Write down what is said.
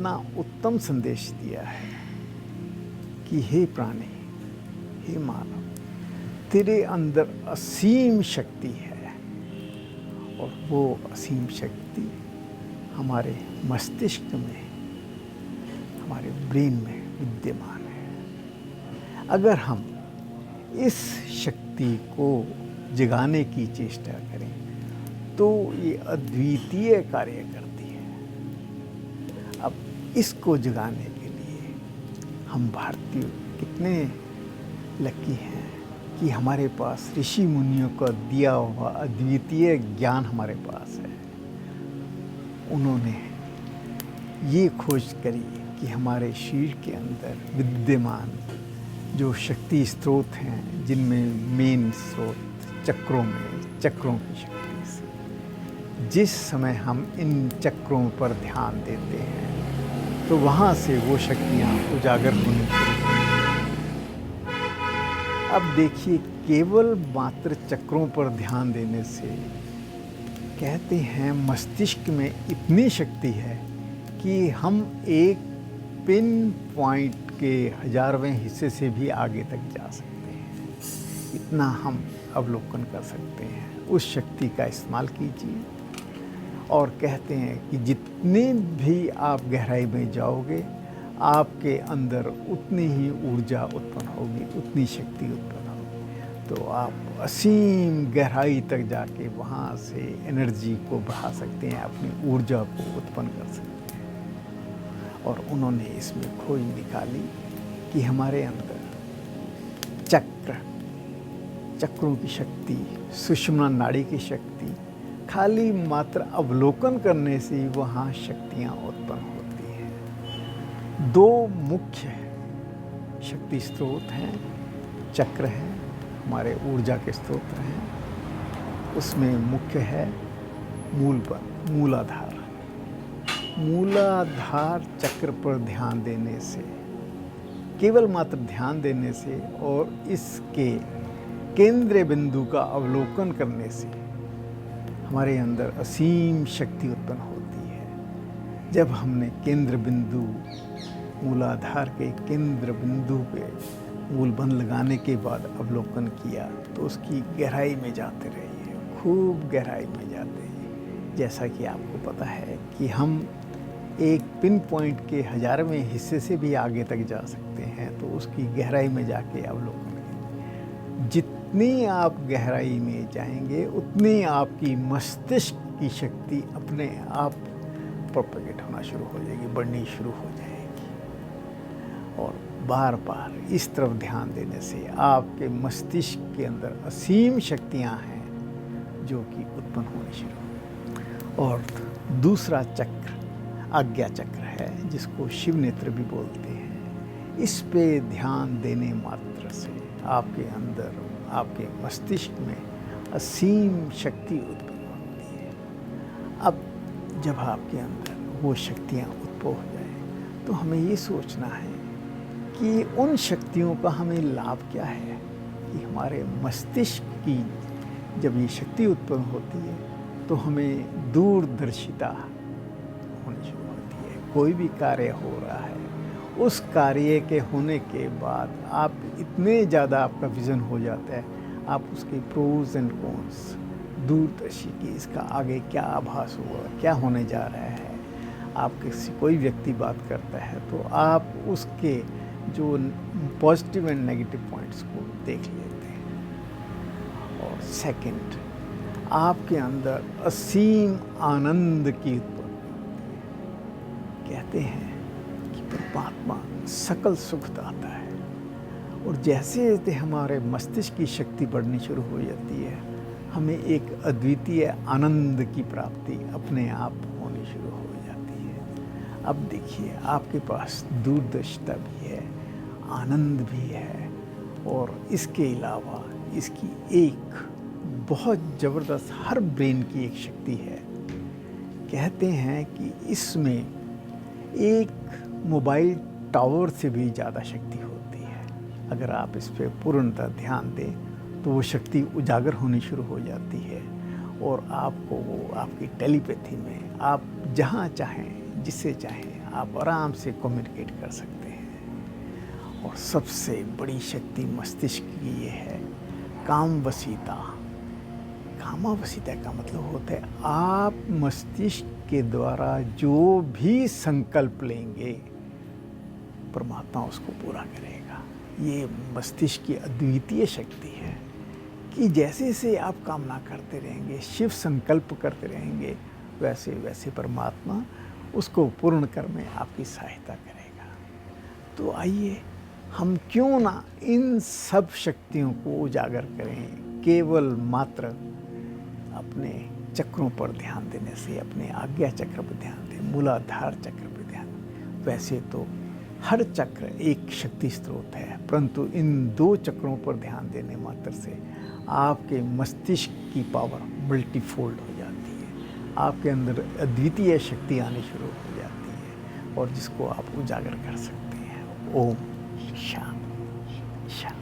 इतना उत्तम संदेश दिया है कि हे प्राणी, हे मानव, तेरे अंदर असीम शक्ति है और वो असीम शक्ति हमारे मस्तिष्क में, हमारे ब्रेन में विद्यमान है। अगर हम इस शक्ति को जगाने की चेष्टा करें तो ये अद्वितीय कार्य करती है। अब इसको जगाने के लिए हम भारतीय कितने लकी हैं कि हमारे पास ऋषि मुनियों का दिया हुआ अद्वितीय ज्ञान हमारे पास है। उन्होंने ये खोज करी कि हमारे शरीर के अंदर विद्यमान जो शक्ति स्रोत हैं, जिनमें मेन स्रोत चक्रों की शक्ति से, जिस समय हम इन चक्रों पर ध्यान देते हैं तो वहाँ से वो शक्तियाँ उजागर होनी शुरू होती हैं। अब देखिए, केवल मात्र चक्रों पर ध्यान देने से, कहते हैं मस्तिष्क में इतनी शक्ति है कि हम एक पिन पॉइंट के 1000वें हिस्से से भी आगे तक जा सकते हैं। इतना हम अवलोकन कर सकते हैं। उस शक्ति का इस्तेमाल कीजिए। और कहते हैं कि जितने भी आप गहराई में जाओगे, आपके अंदर उतनी ही ऊर्जा उत्पन्न होगी, उतनी शक्ति उत्पन्न होगी। तो आप असीम गहराई तक जाके वहाँ से एनर्जी को बढ़ा सकते हैं, अपनी ऊर्जा को उत्पन्न कर सकते हैं। और उन्होंने इसमें खोज निकाली कि हमारे अंदर चक्रों की शक्ति, सुषुम्ना नाड़ी की शक्ति, खाली मात्र अवलोकन करने से ही वहाँ शक्तियाँ उत्पन्न होती हैं। 2 मुख्य शक्ति स्रोत हैं। चक्र हैं, हमारे ऊर्जा के स्रोत हैं। उसमें मुख्य है मूलाधार। मूलाधार चक्र पर ध्यान देने से, केवल मात्र ध्यान देने से और इसके केंद्र बिंदु का अवलोकन करने से हमारे अंदर असीम शक्ति उत्पन्न होती है। जब हमने केंद्र बिंदु, मूलाधार के केंद्र बिंदु पे मूल बंध लगाने के बाद अवलोकन किया तो उसकी गहराई में जाते रहिए, खूब गहराई में जाते हैं। जैसा कि आपको पता है कि हम एक पिन पॉइंट के 1000वें हिस्से से भी आगे तक जा सकते हैं, तो उसकी गहराई में जाके अवलोकन कीजिए। जितनी आप गहराई में जाएंगे उतनी आपकी मस्तिष्क की शक्ति अपने आप प्रोपेगेट होना शुरू हो जाएगी, बढ़नी शुरू हो जाएगी। और बार बार इस तरफ ध्यान देने से आपके मस्तिष्क के अंदर असीम शक्तियाँ हैं जो कि उत्पन्न होनी शुरू। और दूसरा चक्र आज्ञा चक्र है, जिसको शिव नेत्र भी बोलते हैं। इस पे ध्यान देने मात्र से आपके अंदर, आपके मस्तिष्क में असीम शक्ति उत्पन्न होती है। अब जब आपके अंदर वो शक्तियाँ उत्पन्न हो जाए तो हमें ये सोचना है कि उन शक्तियों का हमें लाभ क्या है। कि हमारे मस्तिष्क की जब ये शक्ति उत्पन्न होती है तो हमें दूरदर्शिता होनी शुरू होती है। कोई भी कार्य हो रहा है, उस कार्य के होने के बाद आप इतने ज़्यादा, आपका विज़न हो जाता है, आप उसके प्रोज एंड कॉन्स, दूरदर्शी की इसका आगे क्या आभास हुआ, क्या होने जा रहा है। आप किसी कोई व्यक्ति बात करता है तो आप उसके जो पॉजिटिव एंड नेगेटिव पॉइंट्स को देख लेते हैं। और सेकंड, आपके अंदर असीम आनंद की उत्पत्ति होती है। कहते हैं कि परमात्मा सकल सुख दाता है। और जैसे जैसे हमारे मस्तिष्क की शक्ति बढ़नी शुरू हो जाती है, हमें एक अद्वितीय आनंद की प्राप्ति अपने आप होनी शुरू हो जाती है। अब देखिए, आपके पास दूरदर्शिता भी है, आनंद भी है, और इसके अलावा इसकी एक बहुत ज़बरदस्त, हर ब्रेन की एक शक्ति है। कहते हैं कि इसमें एक मोबाइल टावर से भी ज़्यादा शक्ति होती है। अगर आप इस पर पूर्णतः ध्यान दें तो वो शक्ति उजागर होनी शुरू हो जाती है, और आपको वो आपकी टेलीपैथी में आप जहाँ चाहें, जिससे चाहें आप आराम से कम्युनिकेट कर सकते हैं। और सबसे बड़ी शक्ति मस्तिष्क की ये है कामवशीता। कामावशीता का मतलब होता है आप मस्तिष्क के द्वारा जो भी संकल्प लेंगे परमात्मा उसको पूरा करेगा। ये मस्तिष्क की अद्वितीय शक्ति है कि जैसे से आप कामना करते रहेंगे, शिव संकल्प करते रहेंगे, वैसे वैसे परमात्मा उसको पूर्ण करने में आपकी सहायता करेगा। तो आइए हम क्यों ना इन सब शक्तियों को उजागर करें, केवल मात्र अपने चक्रों पर ध्यान देने से, अपने आज्ञा चक्र पर ध्यान दें, मूलाधार चक्र पर ध्यान। वैसे तो हर चक्र एक शक्ति स्रोत है, परंतु इन 2 चक्रों पर ध्यान देने मात्र से आपके मस्तिष्क की पावर मल्टीफोल्ड हो जाती है, आपके अंदर अद्वितीय शक्ति आनी शुरू हो जाती है और जिसको आप उजागर कर सकते हैं। ओम शांति शांति।